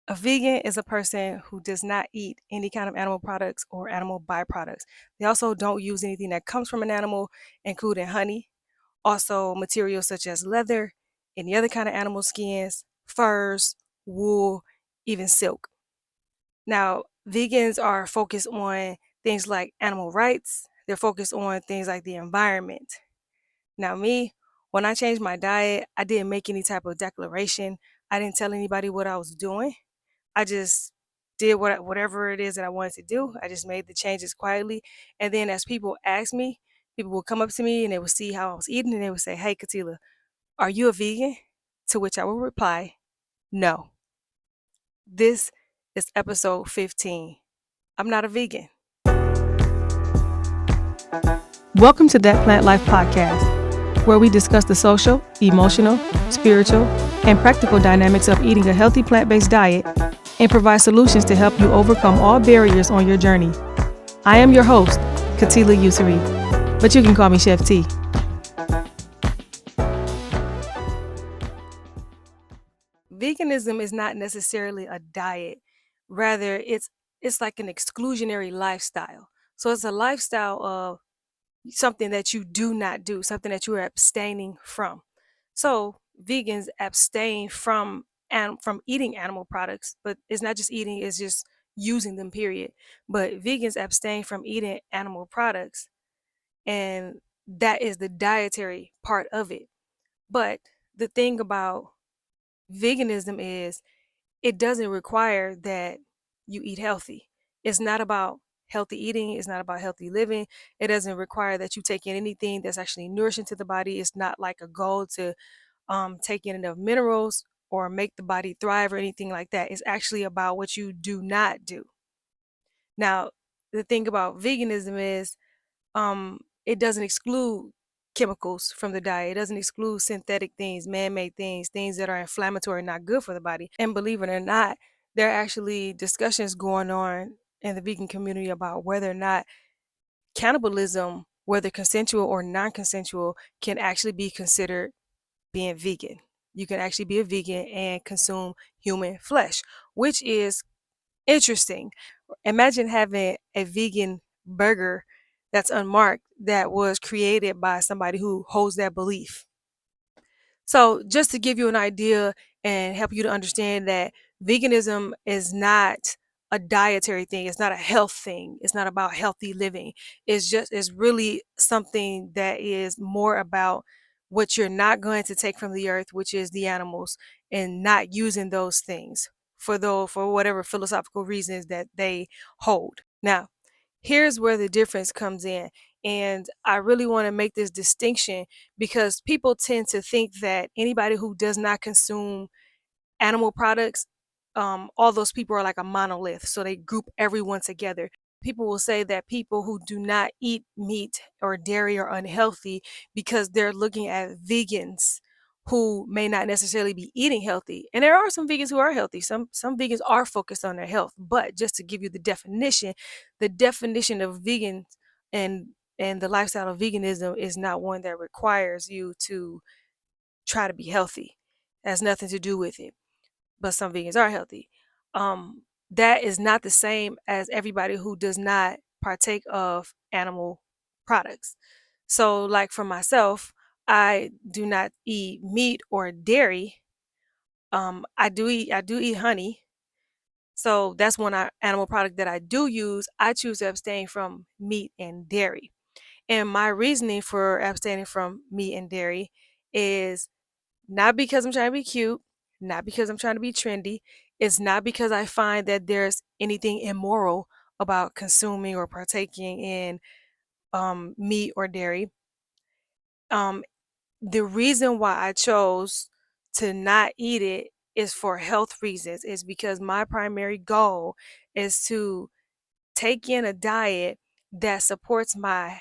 A vegan is a person who does not eat any kind of animal products or animal byproducts. They also don't use anything that comes from an animal, including honey, also materials such as leather, any other kind of animal skins, furs, wool, even silk. Now, vegans are focused on things like animal rights, they're focused on things like the environment. Now, me, when I changed my diet, I didn't make any type of declaration. I didn't tell anybody what I was doing. I just did whatever it is that I wanted to do. I just made the changes quietly. And then as people asked me, people would come up to me and they would see how I was eating and they would say, "Hey, Katila, are you a vegan?" To which I would reply, "No." This is episode 15. I'm not a vegan. Welcome to That Plant Life podcast, where we discuss the social, emotional, spiritual, and practical dynamics of eating a healthy plant-based diet and provide solutions to help you overcome all barriers on your journey. I am your host, Katila Usuri, but you can call me Chef T. Veganism is not necessarily a diet. Rather, it's like an exclusionary lifestyle. So it's a lifestyle of something that you do not do, something that you are abstaining from. So vegans abstain from eating animal products, but it's not just eating, it's just using them, period. But vegans abstain from eating animal products, and that is the dietary part of it. But the thing about veganism is it doesn't require that you eat healthy. It's not about healthy eating, it's not about healthy living. It doesn't require that you take in anything that's actually nourishing to the body. It's not like a goal to take in enough minerals or make the body thrive or anything like that. It's actually about what you do not do. Now, the thing about veganism is it doesn't exclude chemicals from the diet. It doesn't exclude synthetic things, man-made things, things that are inflammatory, not good for the body. And believe it or not, there are actually discussions going on in the vegan community about whether or not cannibalism, whether consensual or non-consensual, can actually be considered being vegan. You can actually be a vegan and consume human flesh, which is interesting. Imagine having a vegan burger that's unmarked that was created by somebody who holds that belief. So, just to give you an idea and help you to understand that veganism is not a dietary thing, it's not a health thing, it's not about healthy living. It's really something that is more about what you're not going to take from the earth, which is the animals, and not using those things for whatever philosophical reasons that they hold. Now, here's where the difference comes in. And I really want to make this distinction because people tend to think that anybody who does not consume animal products, all those people are like a monolith. So they group everyone together. People will say that people who do not eat meat or dairy are unhealthy because they're looking at vegans who may not necessarily be eating healthy. And there are some vegans who are healthy. Some vegans are focused on their health. But just to give you the definition of vegans and the lifestyle of veganism is not one that requires you to try to be healthy. It has nothing to do with it, but some vegans are healthy. That is not the same as everybody who does not partake of animal products. So, like for myself, I do not eat meat or dairy. I do eat honey. So that's one animal product that I do use. I choose to abstain from meat and dairy. And my reasoning for abstaining from meat and dairy is not because I'm trying to be cute, not because I'm trying to be trendy. It's not because I find that there's anything immoral about consuming or partaking in meat or dairy. Um, the reason why I chose to not eat it is for health reasons, is because my primary goal is to take in a diet that supports my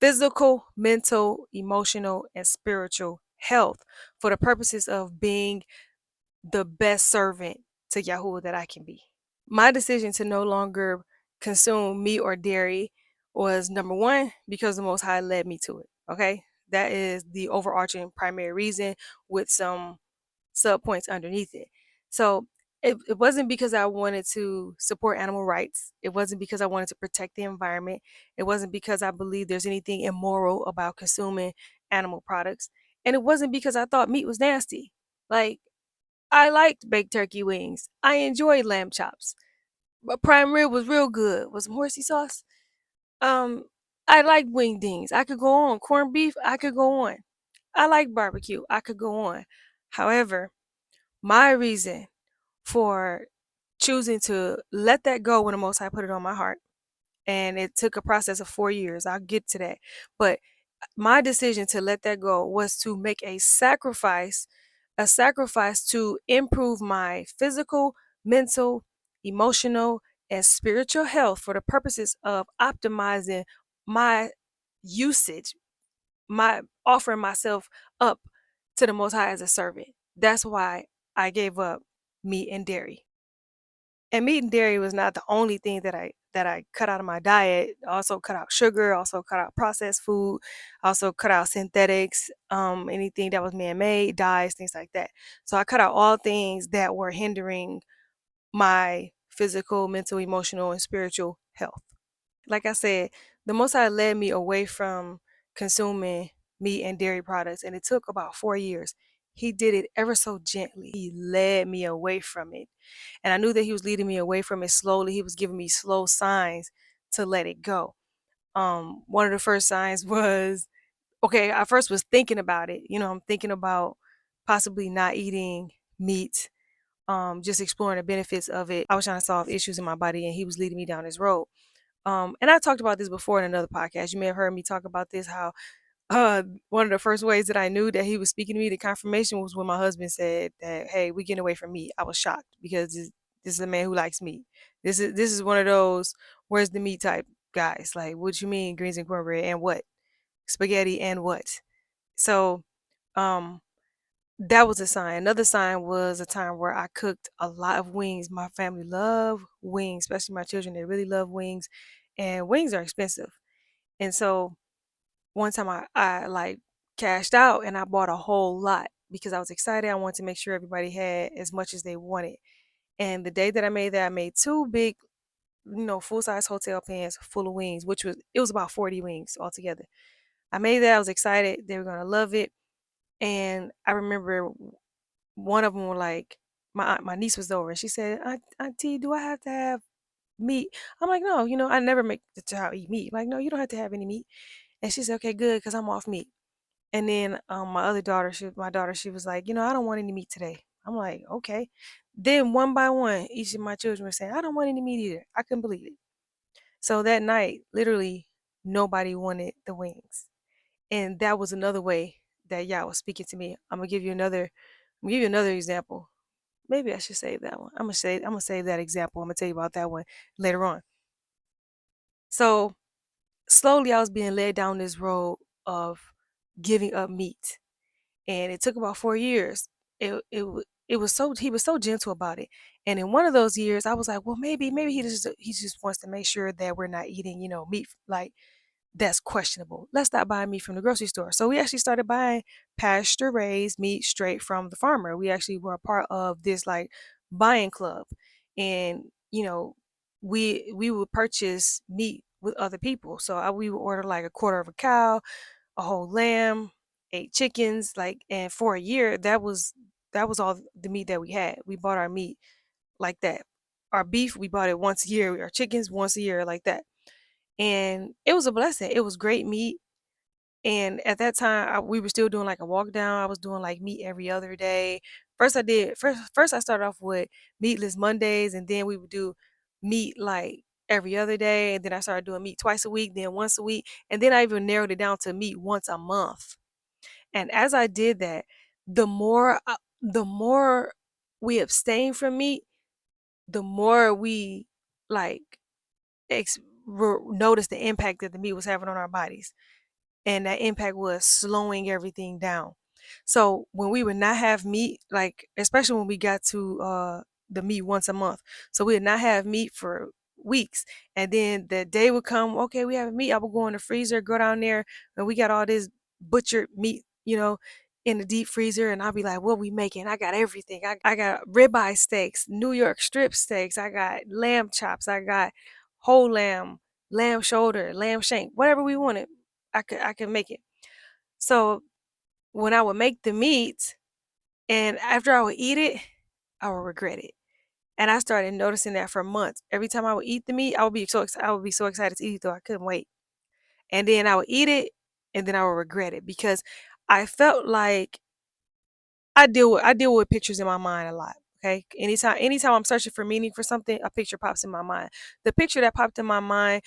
physical, mental, emotional, and spiritual health for the purposes of being the best servant to Yahuah that I can be. My decision to no longer consume meat or dairy was number one, because the Most High led me to it. Okay. That is the overarching primary reason with some sub points underneath it. So it wasn't because I wanted to support animal rights. It wasn't because I wanted to protect the environment. It wasn't because I believe there's anything immoral about consuming animal products. And it wasn't because I thought meat was nasty. Like, I liked baked turkey wings. I enjoyed lamb chops. But prime rib was real good. Was some horsey sauce. Um, I like wingdings. I could go on. Corned beef, I could go on. I like barbecue. I could go on. However, my reason for choosing to let that go when the Most High put it on my heart, and it took a process of 4 years. I'll get to that. But my decision to let that go was to make a sacrifice to improve my physical, mental, emotional, and spiritual health for the purposes of optimizing my usage, my offering myself up to the Most High as a servant. That's why I gave up meat and dairy. And meat and dairy was not the only thing that I cut out of my diet. I also cut out sugar, also cut out processed food, also cut out synthetics, anything that was man-made, dyes, things like that. So I cut out all things that were hindering my physical, mental, emotional, and spiritual health. Like I said, the Most High led me away from consuming meat and dairy products, and it took about 4 years. He did it ever so gently. He led me away from it. And I knew that he was leading me away from it slowly. He was giving me slow signs to let it go. One of the first signs was, okay, I first was thinking about it. I'm thinking about possibly not eating meat, just exploring the benefits of it. I was trying to solve issues in my body, and he was leading me down this road. And I talked about this before in another podcast. You may have heard me talk about this, how one of the first ways that I knew that he was speaking to me, the confirmation, was when my husband said that, "Hey, we getting away from meat." I was shocked because this is a man who likes meat. This is one of those where's the meat type guys. Like, what you mean greens and cornbread and what? Spaghetti and what? So, um, that was a sign. Another sign was a time where I cooked a lot of wings. My family love wings, especially my children. They really love wings, and wings are expensive. And so one time I like cashed out and I bought a whole lot because I was excited. I wanted to make sure everybody had as much as they wanted. And the day that I made that, I made two big, full size hotel pans full of wings, which it was about 40 wings altogether. I made that. I was excited. They were gonna love it. And I remember one of them were like, my niece was over and she said, Auntie, do I have to have meat? I'm like, no, I never make the child eat meat. Like, no, you don't have to have any meat. And she said, okay, good, because I'm off meat. And then my other daughter, she was like, I don't want any meat today. I'm like, okay. Then one by one, each of my children were saying, I don't want any meat either. I couldn't believe it. So that night, literally, nobody wanted the wings. And that was another way that Yah was speaking to me. I'm gonna give you another example. Maybe I should save that one. I'm gonna save that example. I'm gonna tell you about that one later on. So slowly I was being led down this road of giving up meat, and it took about 4 years. It was so he was so gentle about it, and in one of those years, I was like, well, maybe he just wants to make sure that we're not eating, meat like that's questionable. Let's stop buying meat from the grocery store. So we actually started buying pasture raised meat straight from the farmer. We actually were a part of this like buying club, and we would purchase meat with other people. So we would order like a quarter of a cow, a whole lamb, 8 chickens, like, and for a year that was all the meat that we had. We bought our meat like that. Our beef, we bought it once a year. Our chickens once a year, like that. And it was a blessing. It was great meat. And at that time, we were still doing like a walk down. I was doing like meat every other day. First I started off with meatless Mondays, and then we would do meat like every other day, and then I started doing meat twice a week, then once a week, and then I even narrowed it down to meat once a month. And as I did that, the more we abstain from meat, the more we like notice the impact that the meat was having on our bodies, and that impact was slowing everything down. So when we would not have meat, like especially when we got to the meat once a month, so we would not have meat for weeks, and then the day would come, okay, we have meat. I would go in the freezer, go down there, and we got all this butchered meat, in the deep freezer, and I'll be like, what we making? I got everything. I got ribeye steaks, New York strip steaks, I got lamb chops, I got whole lamb, lamb shoulder, lamb shank, whatever we wanted, I could make it. So when I would make the meat and after I would eat it, I would regret it. And I started noticing that for months. Every time I would eat the meat, I would be so excited to eat it though I couldn't wait. And then I would eat it and then I would regret it because I felt like I deal with pictures in my mind a lot. Okay. Anytime I'm searching for meaning for something, a picture pops in my mind. The picture that popped in my mind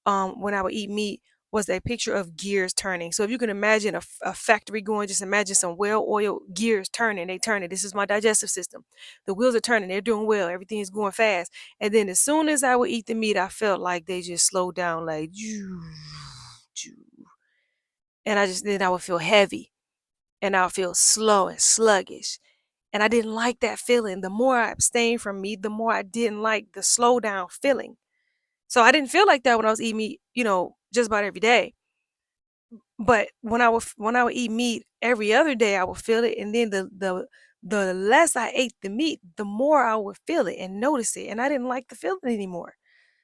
when I would eat meat was a picture of gears turning. So if you can imagine a factory going, just imagine some well-oiled gears turning. They turning. This is my digestive system. The wheels are turning. They're doing well. Everything is going fast. And then as soon as I would eat the meat, I felt like they just slowed down, like and then I would feel heavy and I would feel slow and sluggish. And I didn't like that feeling. The more I abstained from meat, the more I didn't like the slow down feeling. So I didn't feel like that when I was eating meat, just about every day. But when I would eat meat every other day, I would feel it, and then the less I ate the meat, the more I would feel it and notice it, and I didn't like the feeling anymore.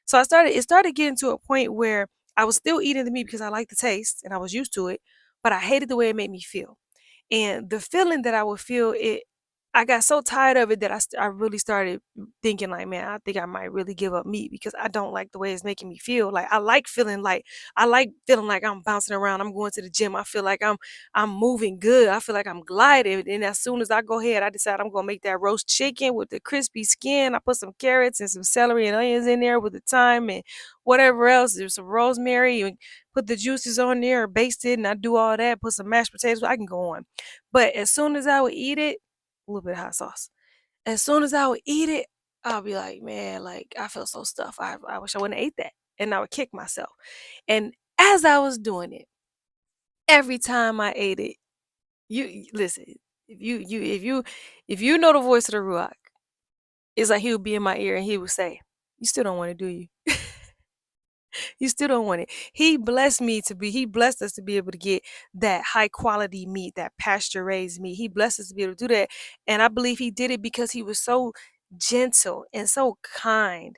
So it started getting to a point where I was still eating the meat because I liked the taste and I was used to it, but I hated the way it made me feel. And the feeling that I would feel, I got so tired of it that I really started thinking like, man, I think I might really give up meat because I don't like the way it's making me feel. Like I like feeling like I'm bouncing around. I'm going to the gym. I feel like I'm moving good. I feel like I'm gliding. And as soon as I go ahead, I decide I'm gonna make that roast chicken with the crispy skin. I put some carrots and some celery and onions in there with the thyme and whatever else. There's some rosemary and put the juices on there, baste it, and I do all that. Put some mashed potatoes. I can go on. But as soon as I would eat it, a little bit of hot sauce. As soon as I would eat it, I'll be like, man, like I feel so stuffed. I wish I wouldn't have ate that. And I would kick myself. And as I was doing it, every time I ate it, listen, if you know the voice of the Ruach, it's like he would be in my ear and he would say, you still don't want to, do you? You still don't want it. He blessed us to be able to get that high quality meat, that pasture raised meat. He blessed us to be able to do that. And I believe he did it because he was so gentle and so kind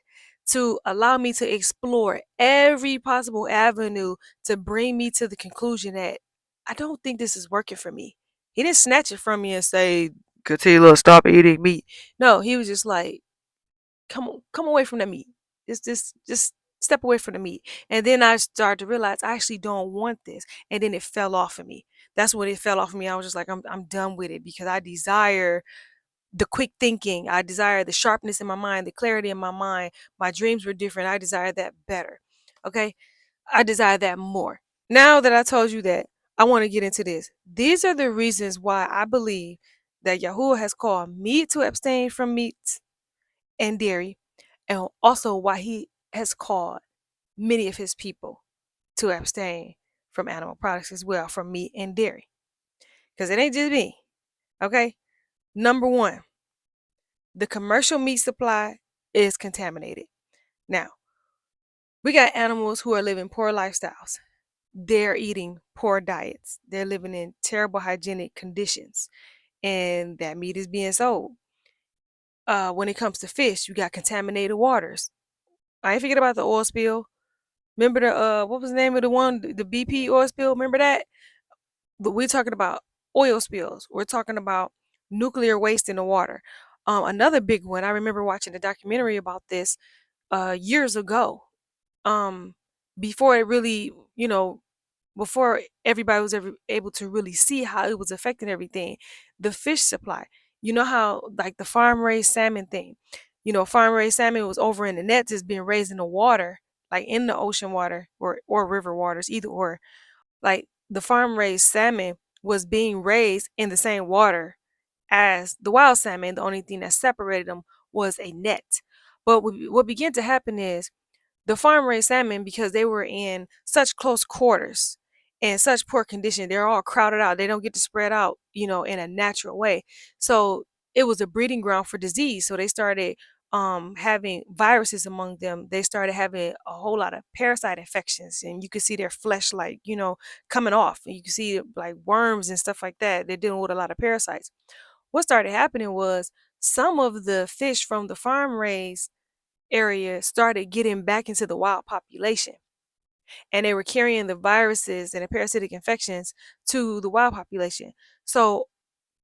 to allow me to explore every possible avenue to bring me to the conclusion that I don't think this is working for me. He didn't snatch it from me and say, Katila, stop eating meat. No, he was just like, come away from the meat. Just step away from the meat. And then I started to realize I actually don't want this. And then it fell off of me. That's when it fell off of me. I was just like, I'm done with it because I desire the quick thinking. I desire the sharpness in my mind, the clarity in my mind. My dreams were different. I desire that better. Okay. I desire that more. Now that I told you that, I want to get into this. These are the reasons why I believe that Yahuwah has called me to abstain from meat and dairy, and also why he has called many of his people to abstain from animal products as well, from meat and dairy. Because it ain't just me. Okay. Number one, the commercial meat supply is contaminated. Now, we got animals who are living poor lifestyles. They're eating poor diets. They're living in terrible hygienic conditions. And that meat is being sold. When it comes to fish, you got contaminated waters. I ain't forget about the oil spill. Remember the what was the name of the one, the BP oil spill? Remember that? But we're talking about oil spills. We're talking about nuclear waste in the water. Another big one. I remember watching a documentary about this years ago. Um, before it really, before everybody was ever able to really see how it was affecting everything, the fish supply. You know how like the farm raised salmon thing. Farm raised salmon was over in the nets, is being raised in the water, like in the ocean water or river waters, either or. Like the farm raised salmon was being raised in the same water as the wild salmon. The only thing that separated them was a net. But what began to happen is the farm raised salmon, because they were in such close quarters and such poor condition, they're all crowded out. They don't get to spread out, in a natural way. So it was a breeding ground for disease. So they started having viruses among them, they started having a whole lot of parasite infections, and you could see their flesh, like, coming off, and you can see like worms and stuff like that. They're dealing with a lot of parasites. What started happening was some of the fish from the farm raised area started getting back into the wild population, and they were carrying the viruses and the parasitic infections to the wild population. So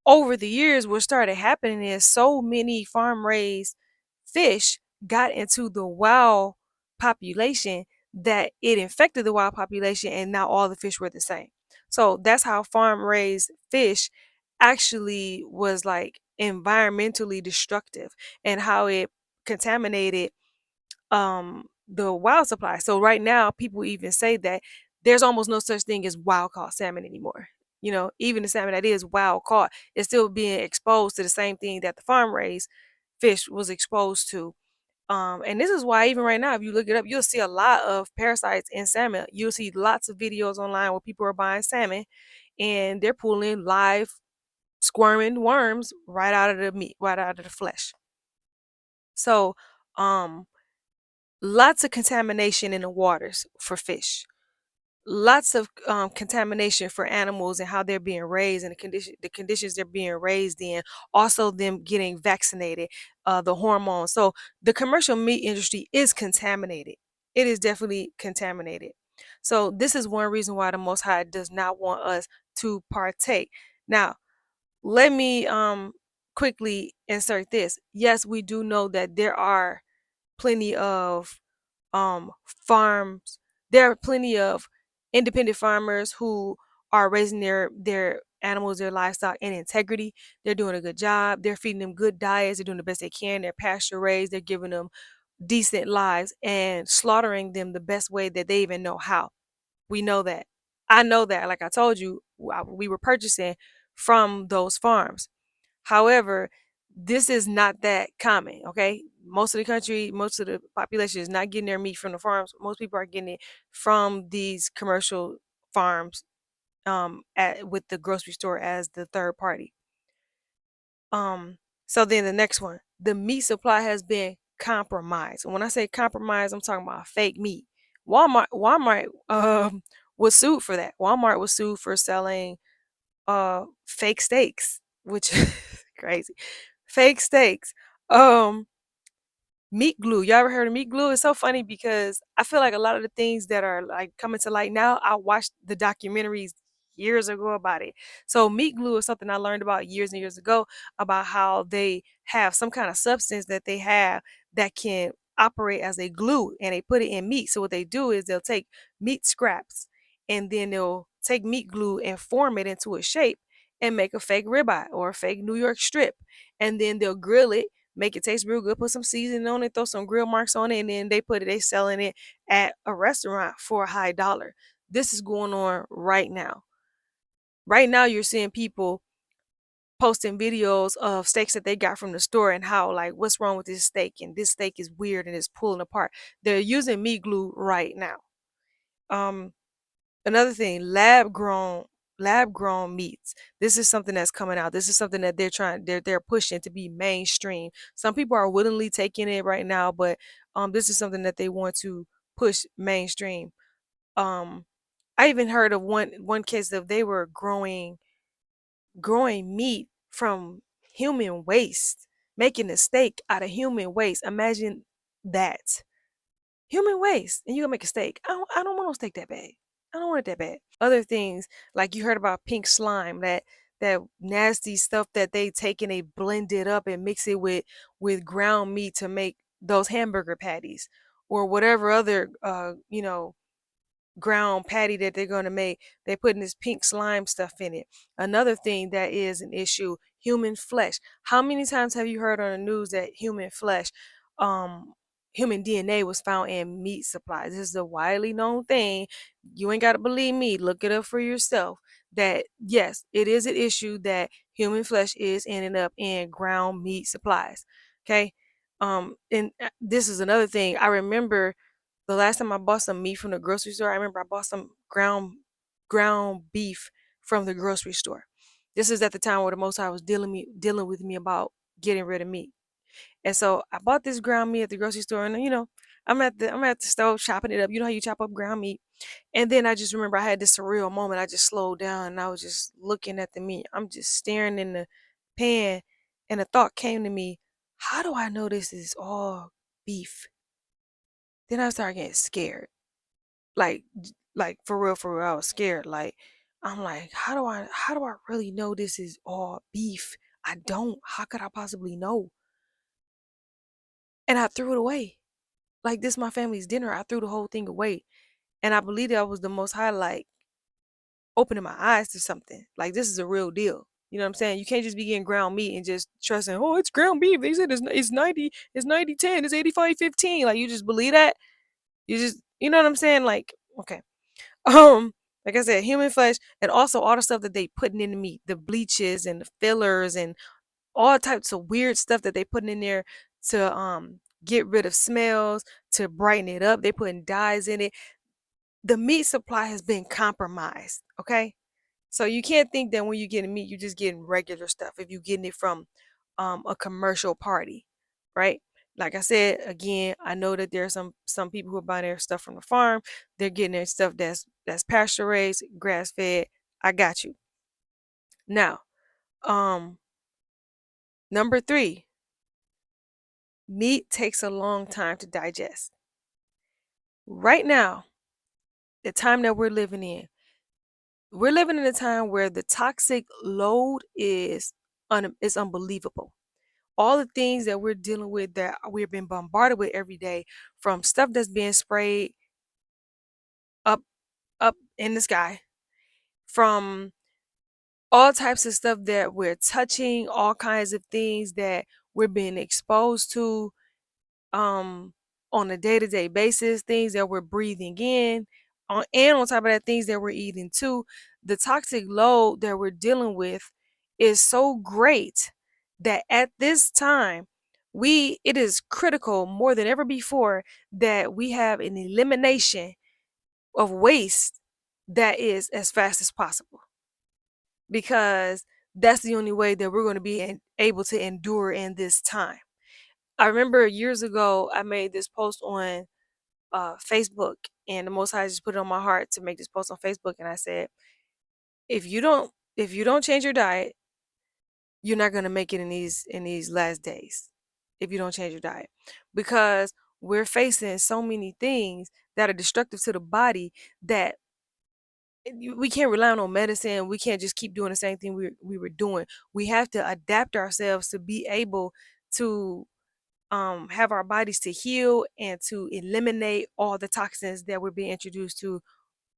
over the years, what started happening is so many farm raised fish got into the wild population that it infected the wild population, and now all the fish were the same. So that's how farm raised fish actually was like environmentally destructive, and how it contaminated the wild supply. So right now people even say that there's almost no such thing as wild caught salmon anymore. Even the salmon that is wild caught is still being exposed to the same thing that the farm raised fish was exposed to. And this is why even right now, if you look it up, you'll see a lot of parasites in salmon. You'll see lots of videos online where people are buying salmon and they're pulling live squirming worms right out of the meat, right out of the flesh. So um lots of contamination in the waters for fish. Lots of contamination for animals and how they're being raised, and the conditions they're being raised in. Also, them getting vaccinated, the hormones. So the commercial meat industry is contaminated. It is definitely contaminated. So this is one reason why the Most High does not want us to partake. Now, let me quickly insert this. Yes, we do know that there are plenty of farms. There are plenty of independent farmers who are raising their animals, their livestock in integrity. They're doing a good job. They're feeding them good diets. They're doing the best they can. They're pasture raised. They're giving them decent lives and slaughtering them the best way that they even know how. We know that. I know that. Like I told you, we were purchasing from those farms. However, this is not that common, okay? Most of the country, most of the population is not getting their meat from the farms. Most people are getting it from these commercial farms, with the grocery store as the third party. Um, so then the next one, the meat supply has been compromised. And when I say compromised, I'm talking about fake meat. Walmart was sued for that. Walmart was sued for selling fake steaks, which is crazy. Fake steaks. Um Meat glue. Y'all ever heard of meat glue? It's so funny because I feel like a lot of the things that are like coming to light now, I watched the documentaries years ago about it. So meat glue is something I learned about years and years ago, about how they have some kind of substance that they have that can operate as a glue, and they put it in meat. So what they do is they'll take meat scraps and then they'll take meat glue and form it into a shape and make a fake ribeye or a fake New York strip. And then they'll grill it, make it taste real good, put some seasoning on it, throw some grill marks on it, and then they selling it at a restaurant for a high dollar. This is going on right now. Right now, you're seeing people posting videos of steaks that they got from the store, and how, like, what's wrong with this steak, and this steak is weird and it's pulling apart. They're using meat glue right now. Um, Another thing, lab grown meats. This is something that's coming out. This is something that they're pushing to be mainstream. Some people are willingly taking it right now, but this is something that they want to push mainstream. Um I even heard of one case of they were growing meat from human waste, making a steak out of human waste. Imagine that. Human waste, and you gonna make a steak. I don't want no steak that bad. I don't want it that bad. Other things, like you heard about pink slime, that nasty stuff that they take and they blend it up and mix it with ground meat to make those hamburger patties, or whatever other ground patty that they're going to make. They're putting this pink slime stuff in it. Another thing that is an issue, human flesh. How many times have you heard on the news that um, human DNA was found in meat supplies? This is a widely known thing. You ain't got to believe me. Look it up for yourself. That yes, it is an issue that human flesh is ending up in ground meat supplies. Okay. And this is another thing. I remember the last time I bought some meat from the grocery store, I remember I bought some ground beef from the grocery store. This is at the time where the Most High was dealing with me about getting rid of meat. And so I bought this ground meat at the grocery store, and I'm at the stove chopping it up. You know how you chop up ground meat. And then I just remember I had this surreal moment. I just slowed down and I was just looking at the meat. I'm just staring in the pan, and a thought came to me, how do I know this is all beef? Then I started getting scared. Like for real, I was scared. Like I'm like, how do I really know this is all beef? I don't. How could I possibly know? And I threw it away. Like this my family's dinner. I threw the whole thing away. And I believe that was the most high, like opening my eyes to something. Like this is a real deal. You know what I'm saying? You can't just be getting ground meat and just trusting, oh, it's ground beef. They said it's 90, it's 90-10, it's 85-15. Like you just believe that? You just, you know what I'm saying? Like, okay. Um, like I said, human flesh, and also all the stuff that they putting in the meat, the bleaches and the fillers and all types of weird stuff that they putting in there to get rid of smells, to brighten it up. They putting dyes in it. The meat supply has been compromised. Okay. So you can't think that when you're getting meat, you're just getting regular stuff if you're getting it from a commercial party, right? Like I said, again, I know that there are some people who are buying their stuff from the farm. They're getting their stuff that's pasture raised, grass fed. I got you. Now, um, number 3, meat takes a long time to digest. Right now, the time that we're living in a time where the toxic load is unbelievable. All the things that we're dealing with, that we're being bombarded with every day, from stuff that's being sprayed up up in the sky, from all types of stuff that we're touching, all kinds of things that we're being exposed to um on a day-to-day basis, things that we're breathing in, and on top of that, things that we're eating too. The toxic load that we're dealing with is so great that at this time, we it is critical more than ever before that we have an elimination of waste that is as fast as possible, because that's the only way that we're going to be able to endure in this time. I remember years ago I made this post on Facebook, and the Most High just put it on my heart to make this post on Facebook, and I said, if you don't change your diet, you're not gonna make it in these last days. If you don't change your diet, because we're facing so many things that are destructive to the body that we can't rely on medicine. We can't just keep doing the same thing we were doing. We have to adapt ourselves to be able to have our bodies to heal and to eliminate all the toxins that we're being introduced to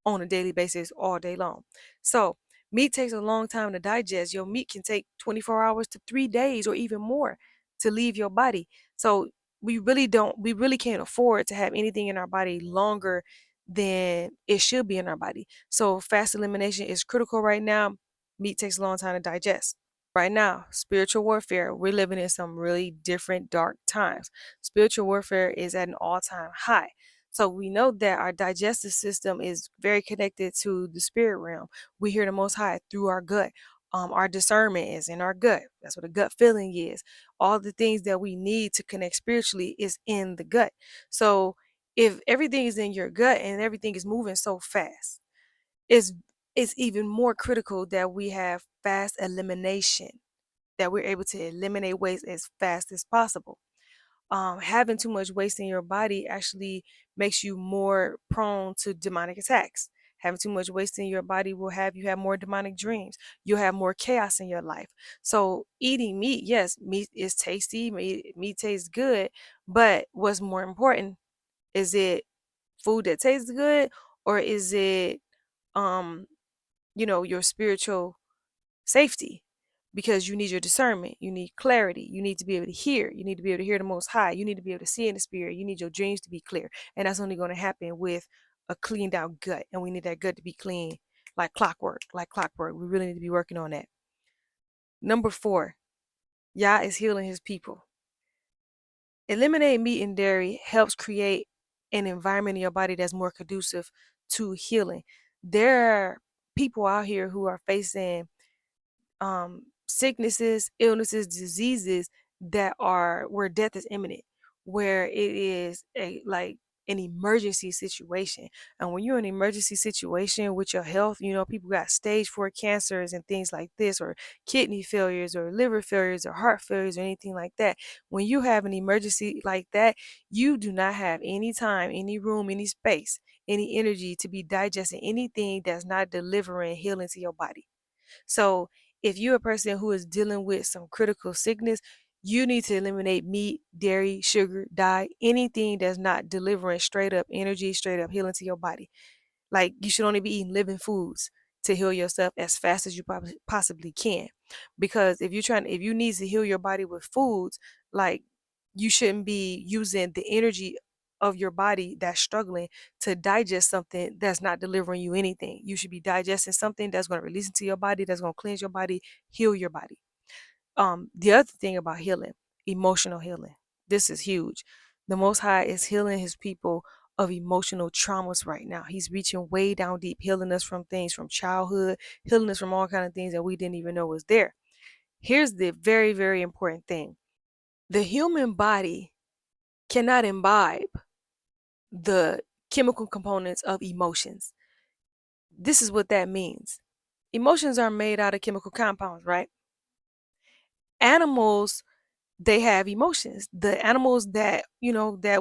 on a daily basis all day long. So, meat takes a long time to digest. Your meat can take 24 hours to 3 days or even more to leave your body. So, we really can't afford to have anything in our body longer than it should be in our body. So, fast elimination is critical right now. Meat takes a long time to digest. Right now, spiritual warfare, we're living in some really different dark times. Spiritual warfare is at an all-time high. So we know that our digestive system is very connected to the spirit realm. We hear the Most High through our gut. Our discernment is in our gut. That's what a gut feeling is. All the things that we need to connect spiritually is in the gut. So if everything is in your gut and everything is moving so fast, it's it's even more critical that we have fast elimination, that we're able to eliminate waste as fast as possible. Having too much waste in your body actually makes you more prone to demonic attacks. Having too much waste in your body will have you have more demonic dreams. You'll have more chaos in your life. So eating meat, yes, meat is tasty, meat tastes good, but what's more important, is it food that tastes good, or is it um your spiritual safety? Because you need your discernment, you need clarity, you need to be able to hear, you need to be able to hear the Most High, you need to be able to see in the spirit, you need your dreams to be clear, and that's only going to happen with a cleaned out gut, and we need that gut to be clean like clockwork, we really need to be working on that. Number 4, Yah is healing his people. Eliminating meat and dairy helps create an environment in your body that's more conducive to healing. There are people out here who are facing sicknesses, illnesses, diseases that are where death is imminent, where it is a like an emergency situation. And when you're in an emergency situation with your health, people got stage 4 cancers and things like this, or kidney failures or liver failures or heart failures or anything like that. When you have an emergency like that, you do not have any time, any room, any space, any energy to be digesting anything that's not delivering healing to your body. So if you're a person who is dealing with some critical sickness, you need to eliminate meat, dairy, sugar, dye, anything that's not delivering straight up energy, straight up healing to your body. Like, you should only be eating living foods to heal yourself as fast as you possibly can. Because if you need to heal your body with foods, like, you shouldn't be using the energy of your body that's struggling to digest something that's not delivering you anything. You should be digesting something that's going to release into your body, that's going to cleanse your body, heal your body. The other thing about healing, emotional healing, this is huge. The Most High is healing his people of emotional traumas right now. He's reaching way down deep, healing us from things from childhood, healing us from all kind of things that we didn't even know was there. Here's the very, very important thing. The human body cannot imbibe the chemical components of emotions. This is what that means. Emotions are made out of chemical compounds, right? Animals, they have emotions. The animals that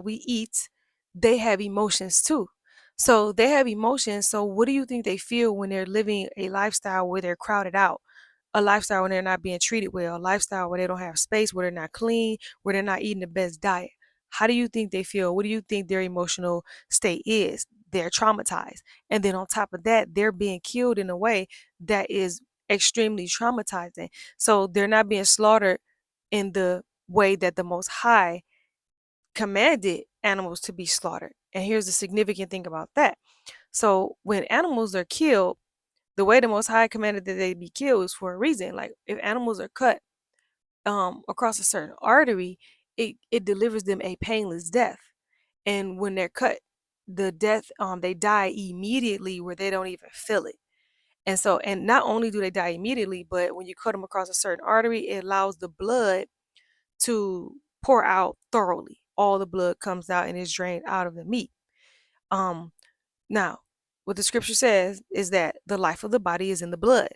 we eat, they have emotions too. So they have emotions. So what do you think they feel when they're living a lifestyle where they're crowded out? A lifestyle when they're not being treated well, a lifestyle where they don't have space, where they're not clean, where they're not eating the best diet. How do you think they feel? What do you think their emotional state is? They're traumatized. And then on top of that, they're being killed in a way that is extremely traumatizing. So they're not being slaughtered in the way that the Most High commanded animals to be slaughtered. And here's the significant thing about that. So when animals are killed, the way the Most High commanded that they be killed is for a reason. Like, if animals are cut across a certain artery, it delivers them a painless death. And when they're cut, the death they die immediately, where they don't even feel it. And so, and not only do they die immediately, but when you cut them across a certain artery, it allows the blood to pour out thoroughly. All the blood comes out and is drained out of the meat. Um, Now, what the scripture says is that the life of the body is in the blood.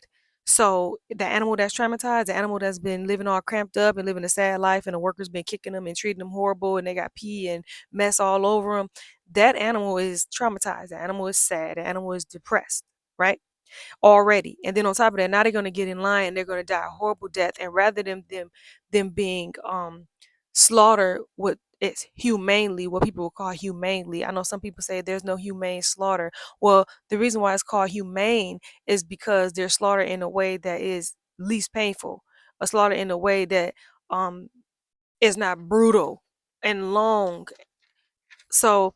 So the animal that's traumatized, the animal that's been living all cramped up and living a sad life, and the workers been kicking them and treating them horrible, and they got pee and mess all over them, that animal is traumatized. The animal is sad. The animal is depressed, right? Already. And then on top of that, now they're going to get in line and they're going to die a horrible death. And rather than them being slaughtered, what it's humanely, what people will call humanely. I know some people say there's no humane slaughter. Well, the reason why it's called humane is because they're slaughtered in a way that is least painful, a slaughter in a way that um is not brutal and long. So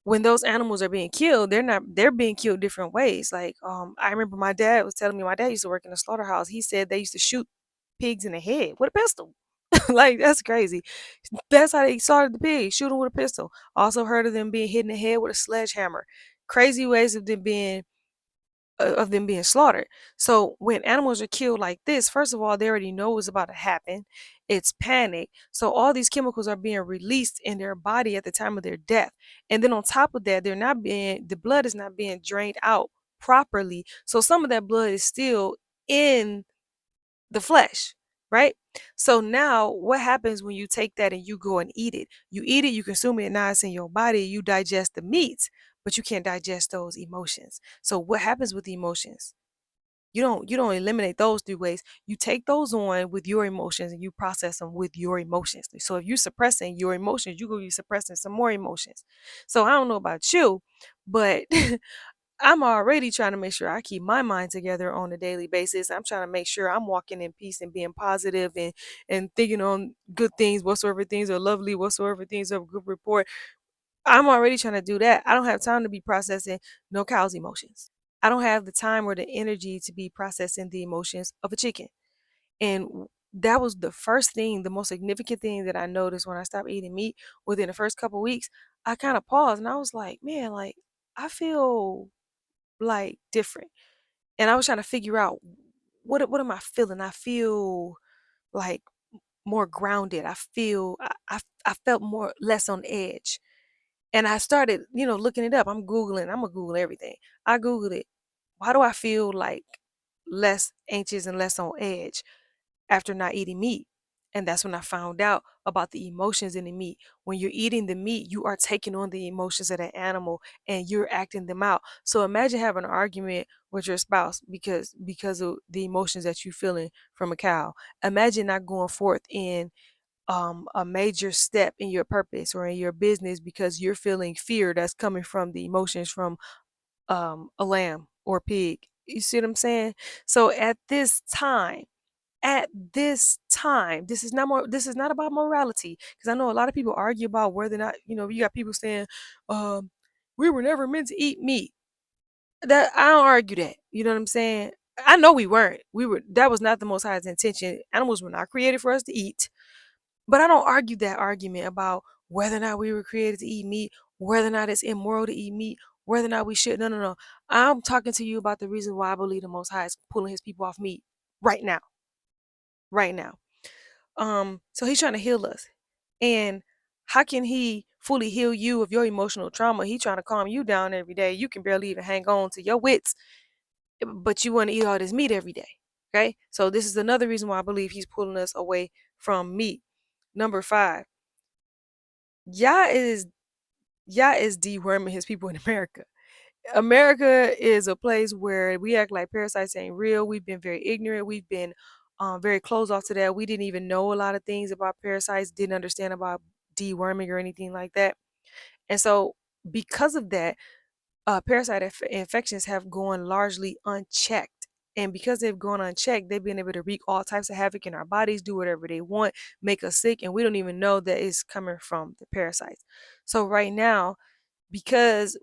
when those animals are being killed, they're being killed different ways. Like, I remember my dad was telling me, my dad used to work in a slaughterhouse. He said they used to shoot pigs in the head with a pistol. Like, that's crazy. That's how they started the pig, shoot them with a pistol. Also heard of them being hit in the head with a sledgehammer. Crazy ways of them being slaughtered. So when animals are killed like this, first of all, they already know what's about to happen. It's panic. So all these chemicals are being released in their body at the time of their death. And then on top of that, the blood is not being drained out properly. So some of that blood is still in the flesh, right? So now what happens when you take that and you go and eat it? You eat it, you consume it, now it's in your body, you digest the meat, but you can't digest those emotions. So what happens with the emotions? You don't eliminate those three ways. You take those on with your emotions and you process them with your emotions. So if you're suppressing your emotions, you're gonna be suppressing some more emotions. So I don't know about you, but I'm already trying to make sure I keep my mind together on a daily basis. I'm trying to make sure I'm walking in peace and being positive and thinking on good things, whatsoever things are lovely, whatsoever things are of good report. I'm already trying to do that. I don't have time to be processing no cow's emotions. I don't have the time or the energy to be processing the emotions of a chicken. And that was the first thing, the most significant thing that I noticed when I stopped eating meat. Within the first couple weeks, I kind of paused and I was like, man, like, I feel like different. And I was trying to figure out what am I feeling? I feel like more grounded. I felt more less on edge. And I started, looking it up. I'm gonna Google everything. I Googled it. Why do I feel like less anxious and less on edge after not eating meat? And that's when I found out about the emotions in the meat. When you're eating the meat, you are taking on the emotions of that animal and you're acting them out. So imagine having an argument with your spouse because of the emotions that you're feeling from a cow. Imagine not going forth in a major step in your purpose or in your business because you're feeling fear that's coming from the emotions from a lamb or pig. You see what I'm saying? So at this time, this is not about morality, because I know a lot of people argue about whether or not, you got people saying, um, we were never meant to eat meat. That I don't argue that. You know what I'm saying? I know we weren't. That was not the most highest intention. Animals were not created for us to eat. But I don't argue that argument about whether or not we were created to eat meat, whether or not it's immoral to eat meat, whether or not we should. No, no, no. I'm talking to you about the reason why I believe the Most High is pulling His people off meat right now, right now. So He's trying to heal us, and how can He fully heal you of your emotional trauma? He trying to calm you down every day. You can barely even hang on to your wits, but you want to eat all this meat every day. Okay, so this is another reason why I believe He's pulling us away from meat. Number 5. Yah is Yah is deworming his people in America. America is a place where we act like parasites ain't real. We've been very ignorant. We've been very closed off to that. We didn't even know a lot of things about parasites, didn't understand about deworming or anything like that. And so, because of that, parasite infections have gone largely unchecked. And because they've gone unchecked, they've been able to wreak all types of havoc in our bodies, do whatever they want, make us sick, and we don't even know that it's coming from the parasites. So, right now, because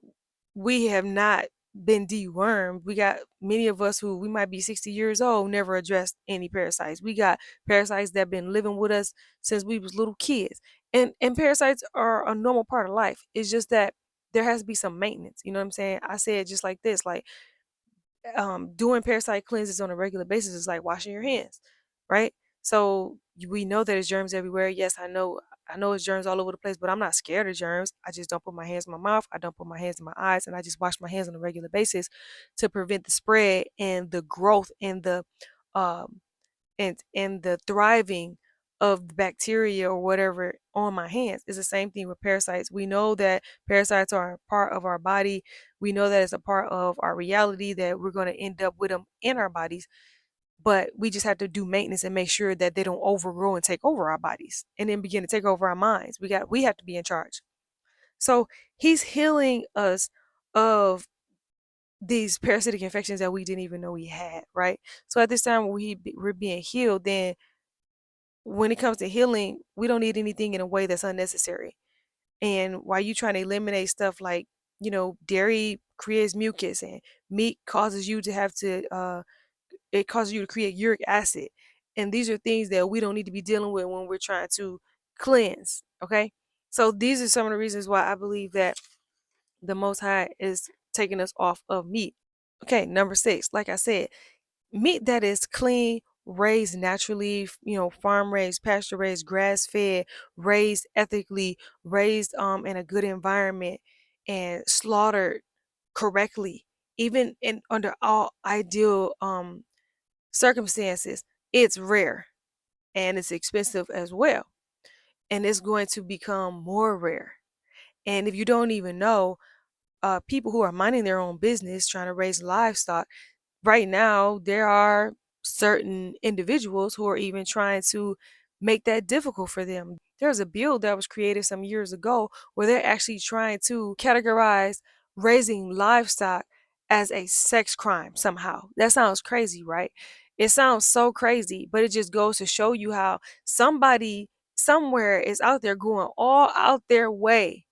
we have not been dewormed, we got many of us who we might be 60 years old, never addressed any parasites. We got parasites that been living with us since we was little kids. And parasites are a normal part of life. It's just that there has to be some maintenance. You know what I'm saying? I say it just like this, like doing parasite cleanses on a regular basis is like washing your hands, right? So we know there's germs everywhere. Yes, I know it's germs all over the place, but I'm not scared of germs. I just don't put my hands in my mouth. I don't put my hands in my eyes, and I just wash my hands on a regular basis to prevent the spread and the growth and the um and the thriving of the bacteria or whatever on my hands. It's the same thing with parasites. We know that parasites are a part of our body. We know that it's a part of our reality, that we're going to end up with them in our bodies, but we just have to do maintenance and make sure that they don't overgrow and take over our bodies and then begin to take over our minds. We have to be in charge. So He's healing us of these parasitic infections that we didn't even know we had, right? So at this time when we're being healed, then when it comes to healing, we don't need anything in a way that's unnecessary. And while you trying to eliminate stuff like, dairy creates mucus, and meat causes you to have to it causes you to create uric acid. And these are things that we don't need to be dealing with when we're trying to cleanse. Okay. So these are some of the reasons why I believe that the Most High is taking us off of meat. Okay, number 6, like I said, meat that is clean, raised naturally, farm raised, pasture raised, grass fed, raised ethically, raised in a good environment, and slaughtered correctly, even in under all ideal circumstances. It's rare and it's expensive as well, and it's going to become more rare. And if you don't even know, people who are minding their own business trying to raise livestock right now, there are certain individuals who are even trying to make that difficult for them. There's a bill that was created some years ago where they're actually trying to categorize raising livestock as a sex crime somehow. That sounds crazy, right? It sounds so crazy, but it just goes to show you how somebody somewhere is out there going all out their way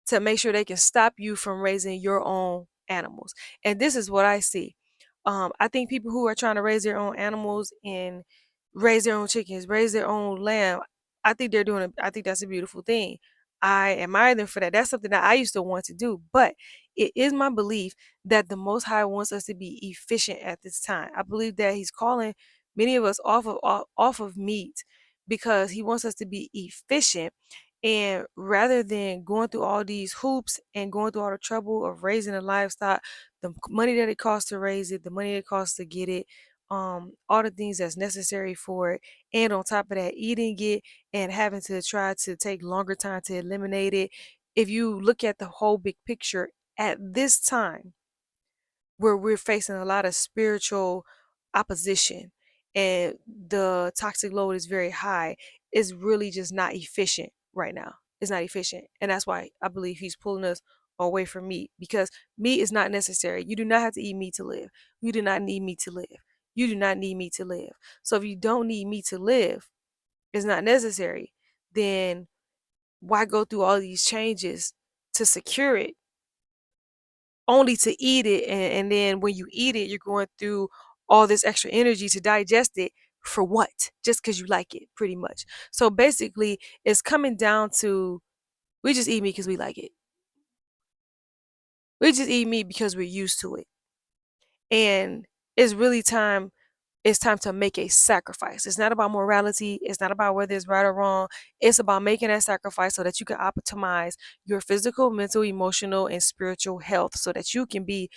to make sure they can stop you from raising your own animals. And this is what I see. I think people who are trying to raise their own animals and raise their own chickens, raise their own lamb, I think that's a beautiful thing. I admire them for that. That's something that I used to want to do. But it is my belief that the Most High wants us to be efficient at this time. I believe that He's calling many of us off of meat because he wants us to be efficient. And rather than going through all these hoops and going through all the trouble of raising a livestock, the money that it costs to raise it, the money it costs to get it, all the things that's necessary for it, and on top of that, eating it and having to try to take longer time to eliminate it. If you look at the whole big picture at this time, where we're facing a lot of spiritual opposition and the toxic load is very high, it's really just not efficient right now. It's not efficient. And that's why I believe he's pulling us away from meat, because meat is not necessary. You do not have to eat meat to live. You do not need meat to live. You do not need meat to live. So if you don't need meat to live, it's not necessary, then why go through all these changes to secure it, only to eat it, and then when you eat it, you're going through all this extra energy to digest it for what? Just because you like it, pretty much. So basically, it's coming down to, we just eat meat because we like it. We just eat meat because we're used to it. And it's really time, it's time to make a sacrifice. It's not about morality. It's not about whether it's right or wrong. It's about making that sacrifice so that you can optimize your physical, mental, emotional, and spiritual health, so that you can be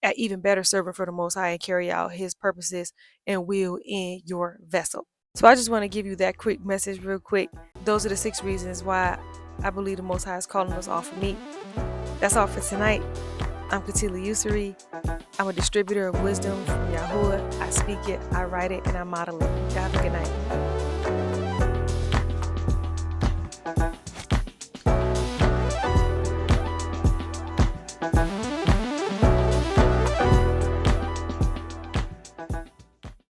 an even better servant for the Most High and carry out His purposes and will in your vessel. So I just want to give you that quick message real quick. Those are the 6 reasons why I believe the Most High is calling us off of meat. That's all for tonight. I'm Katila Usuri. I'm a distributor of wisdom from Yahuah. I speak it, I write it, and I model it. Y'all have a good night.